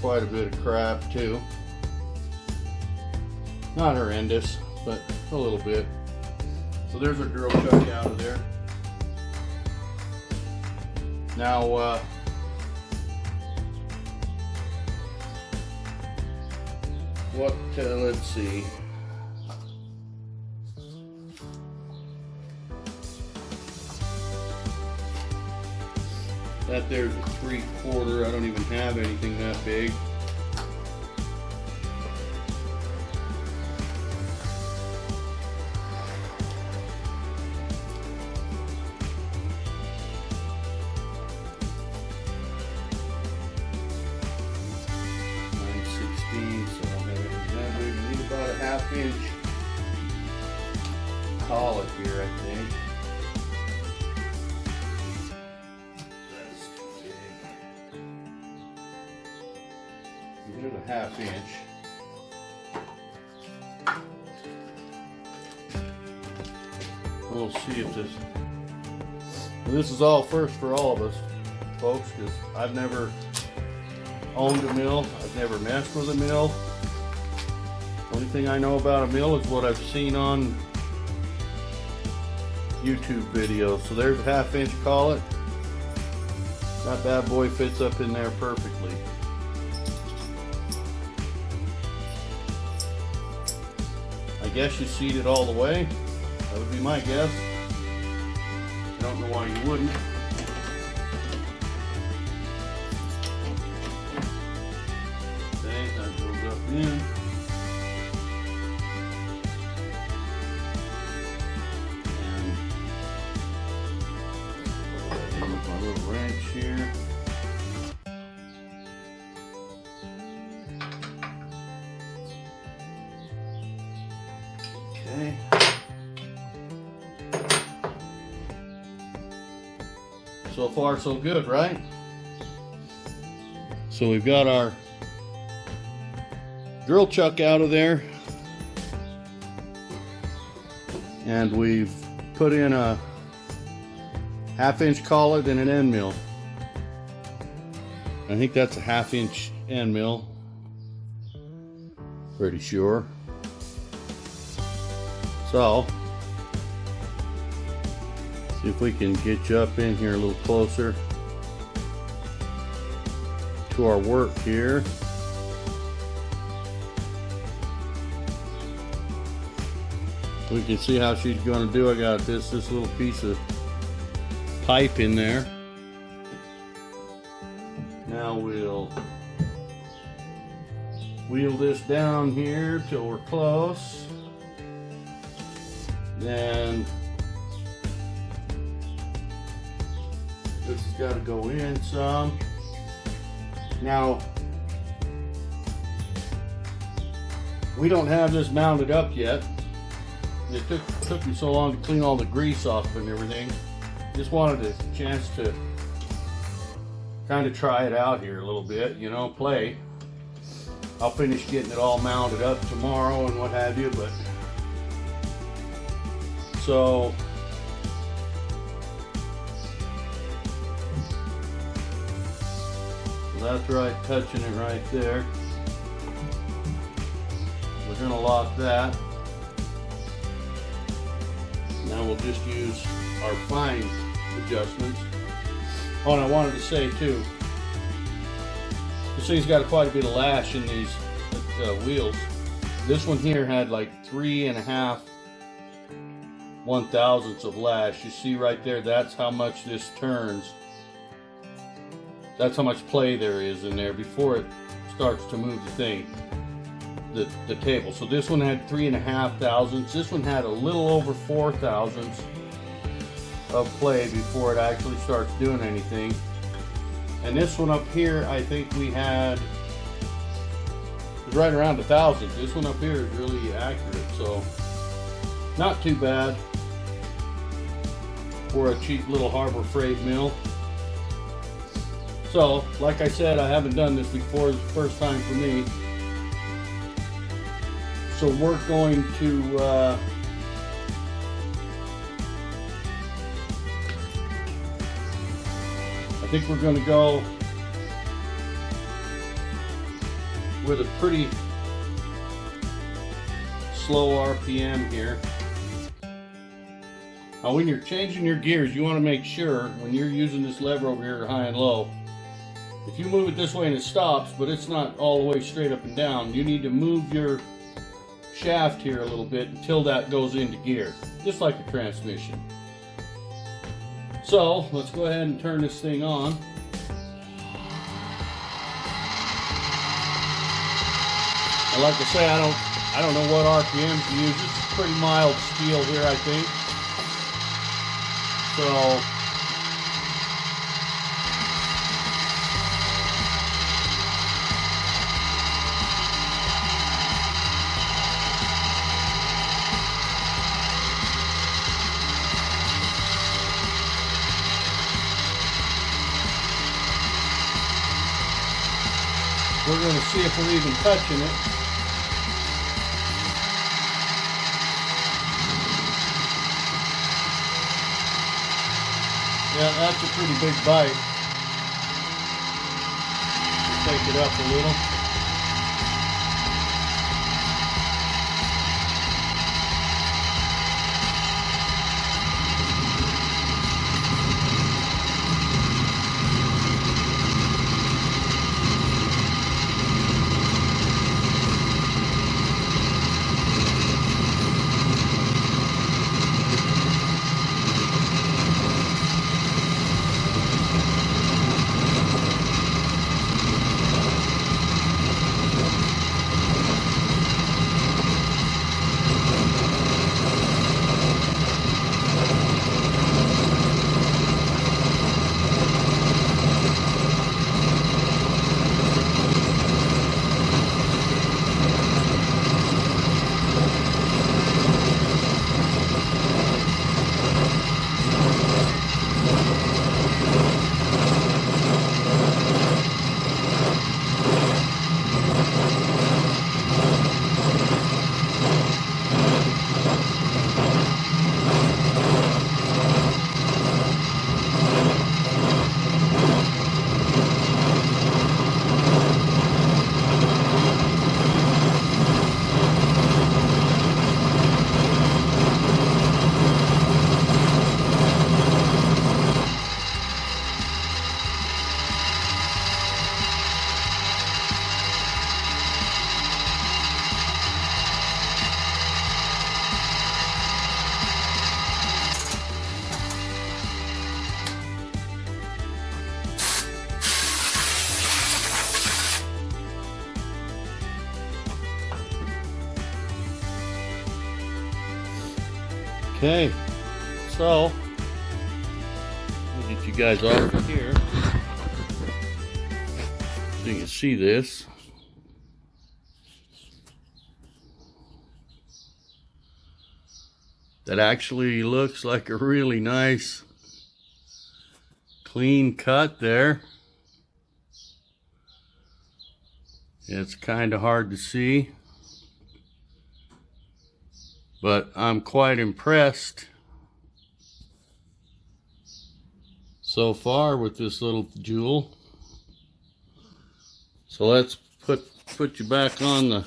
quite a bit of crap too. Not horrendous, but a little bit. So there's our drill chuck out of there. Now let's see. That there's a 3/4. I don't even have anything that big. Inch collet here, I think. That's too big. Here's a 1/2 inch. We'll see if this is all first for all of us, folks, because I've never owned a mill. I've never messed with a mill. Only thing I know about a mill is what I've seen on YouTube videos. So there's a 1/2 inch collet. That bad boy fits up in there perfectly. guess you seat it all the way. That would be my guess. I don't know why you wouldn't. Okay, that goes up in. And with my little wrench here. Okay. So far so good, right? So we've got our drill chuck out of there, and we've put in a 1/2-inch collet and an end mill. I think that's a 1/2-inch end mill, pretty sure. So see if we can get you up in here a little closer to our work here. We can see how she's going to do. I got this little piece of pipe in there. Now we'll wheel this down here till we're close. Then this has got to go in some. Now we don't have this mounted up yet. It took me so long to clean all the grease off and everything. Just wanted a chance to kind of try it out here a little bit, you know, play. I'll finish getting it all mounted up tomorrow and what have you, but so that's right, touching it right there. We're going to lock that. Now we'll just use our fine adjustments. Oh, and I wanted to say too, this thing's got quite a bit of lash in these wheels. This one here had like 3.5 1/1000ths of lash. You see right there, that's how much this turns. That's how much play there is in there before it starts to move the thing, the table. So this one had 3.5 thousandths. This one had a little over 4 thousandths of play before it actually starts doing anything. And this one up here, I think we had, it was right around 1,000. This one up here is really accurate, so not too bad for a cheap little Harbor Freight mill. So, like I said, I haven't done this before. It's the first time for me. So we're going to I think we're going to go with a pretty slow RPM here. Now when you're changing your gears, you want to make sure when you're using this lever over here, high and low, if you move it this way and it stops, but it's not all the way straight up and down, you need to move your shaft here a little bit until that goes into gear, just like a transmission. So let's go ahead and turn this thing on. And like I say, I don't know what RPM to use. It's a pretty mild steel here, I think. So we're going to see if we're even touching it. Yeah, that's a pretty big bite. We'll take it up a little. Okay, so I'll get you guys off of here so you can see this. That actually looks like a really nice clean cut there. It's kind of hard to see, but I'm quite impressed so far with this little jewel. So let's put you back on the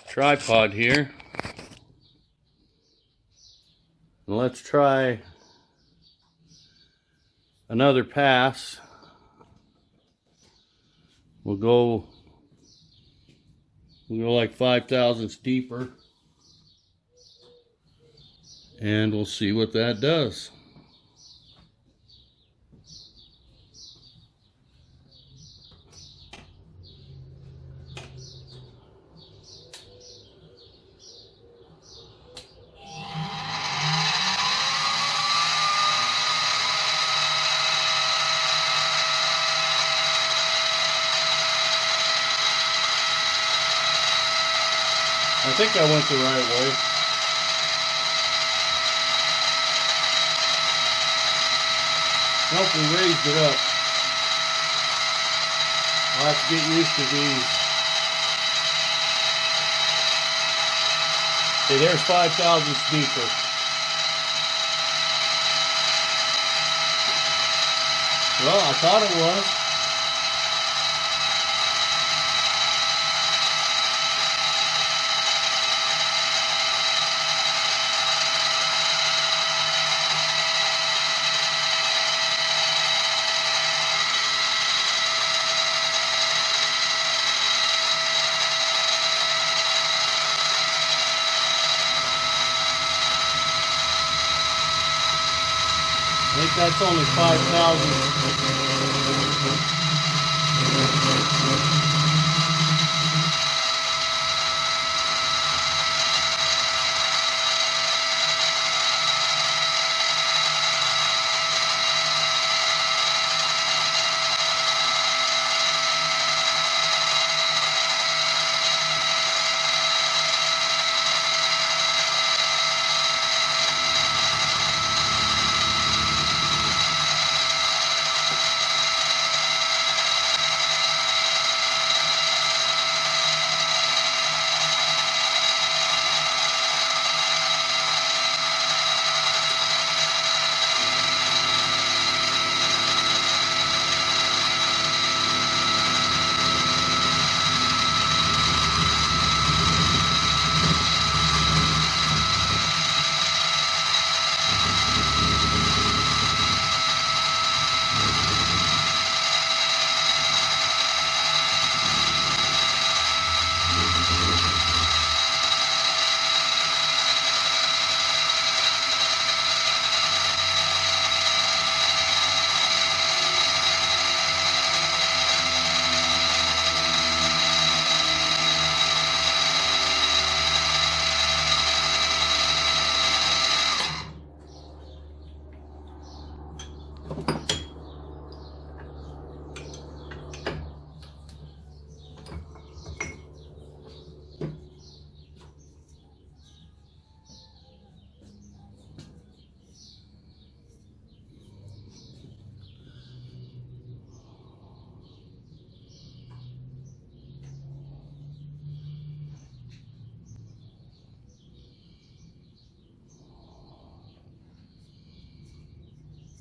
tripod here. And let's try another pass. We'll go like 5 thousandths deeper, and we'll see what that does. I think I went the right way. Nope, we raised it up. I'll have to get used to these. Okay, there's 5 thousandths deeper. Well, I thought it was. I think that's only 5,000.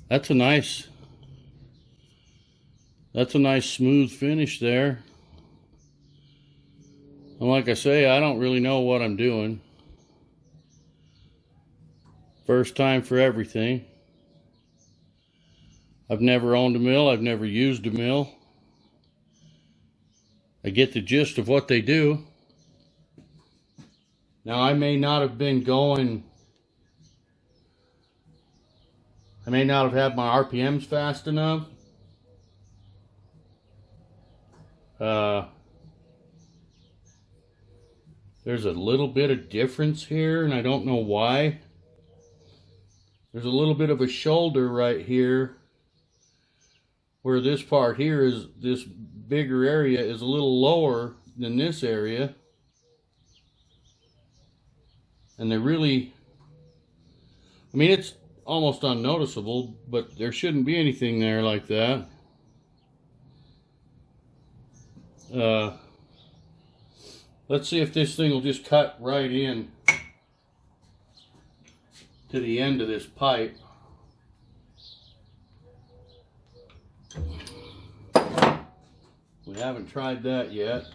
That's a nice smooth finish there. And like I say, I don't really know what I'm doing. First time for everything. I've never owned a mill. I've never used a mill. I get the gist of what they do. Now, I may not have been going... I may not have had my RPMs fast enough. There's a little bit of difference here, and I don't know why. There's a little bit of a shoulder right here, where this part here is, this bigger area is a little lower than this area. And they really, I mean, it's almost unnoticeable, but there shouldn't be anything there like that. Let's see if this thing will just cut right in to the end of this pipe. We haven't tried that yet.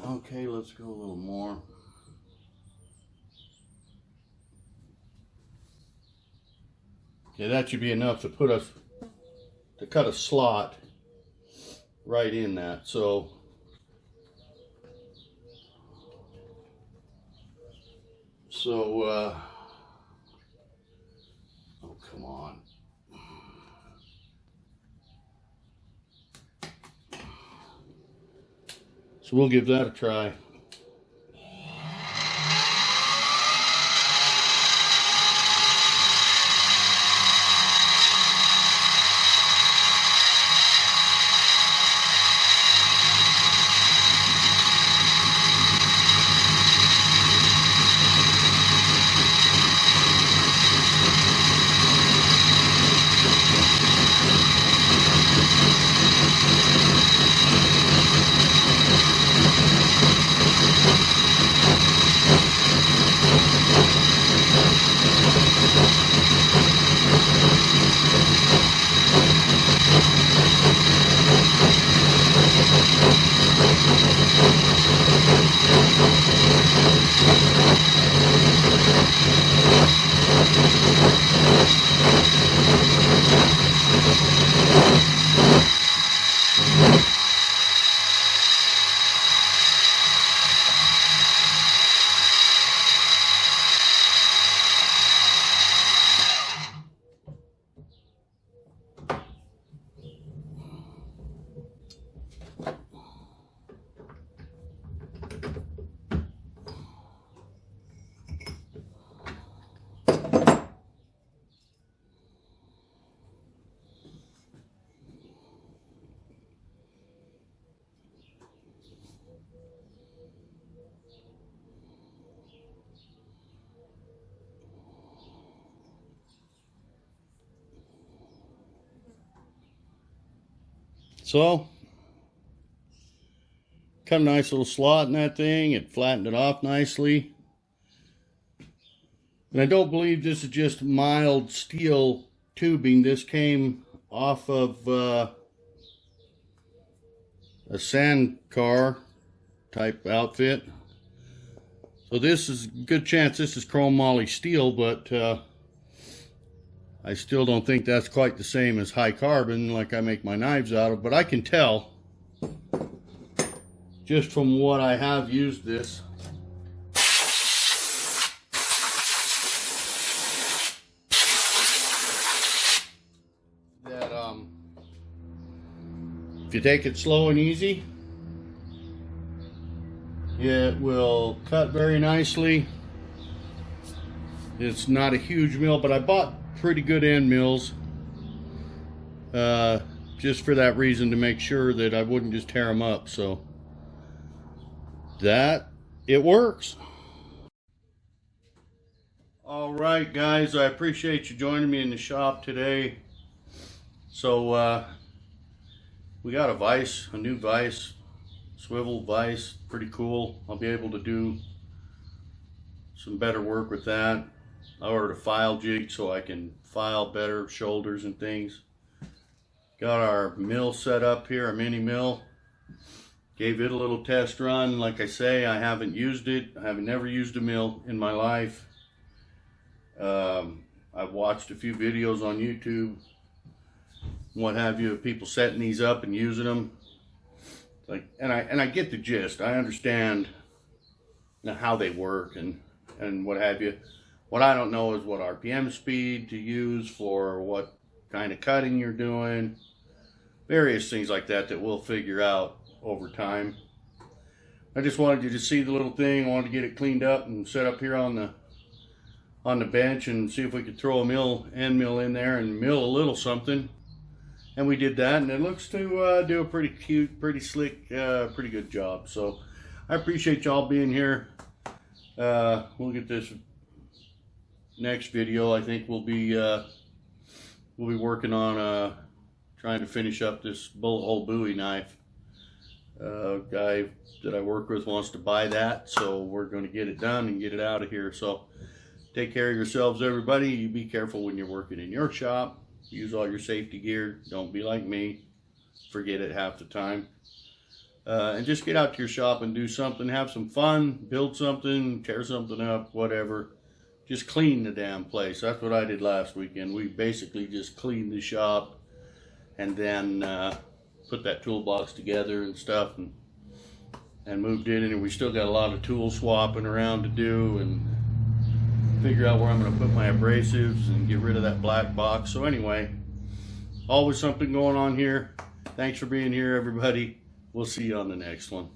Okay, let's go a little more. Okay, that should be enough to cut a slot right in that. So oh, come on. So we'll give that a try. So, cut a nice little slot in that thing. It flattened it off nicely. And I don't believe this is just mild steel tubing. This came off of a sand car type outfit. So this is a good chance this is chrome moly steel, but I still don't think that's quite the same as high carbon like I make my knives out of, but I can tell just from what I have used this. That if you take it slow and easy, it will cut very nicely. It's not a huge mill, but I bought pretty good end mills just for that reason, to make sure that I wouldn't just tear them up. So that it works. All right, guys, I appreciate you joining me in the shop today. So we got a new vise, swivel vise, pretty cool. I'll be able to do some better work with that. I ordered a file jig so I can file better shoulders and things. Got our mill set up here, a mini mill. Gave it a little test run. Like I say, I haven't used it. I have never used a mill in my life. I've watched a few videos on YouTube, what have you, of people setting these up and using them. Like, and I get the gist. I understand how they work and what have you. What I don't know is what RPM speed to use for what kind of cutting you're doing. Various things like that that we'll figure out over time. I just wanted you to see the little thing. I wanted to get it cleaned up and set up here on the bench and see if we could throw a end mill in there and mill a little something. And we did that, and it looks to do a pretty cute, pretty slick, pretty good job. So I appreciate y'all being here. We'll get this next video. I think we'll be working on trying to finish up this bullet hole Bowie knife. Guy that I work with wants to buy that, so we're going to get it done and get it out of here. So take care of yourselves, everybody. You be careful when you're working in your shop. Use all your safety gear. Don't be like me. Forget it half the time. And just get out to your shop and do something. Have some fun. Build something. Tear something up. Whatever. Just clean the damn place. That's what I did last weekend. We basically just cleaned the shop and then put that toolbox together and stuff and moved in. And we still got a lot of tool swapping around to do and figure out where I'm going to put my abrasives and get rid of that black box. So anyway, always something going on here. Thanks for being here, everybody. We'll see you on the next one.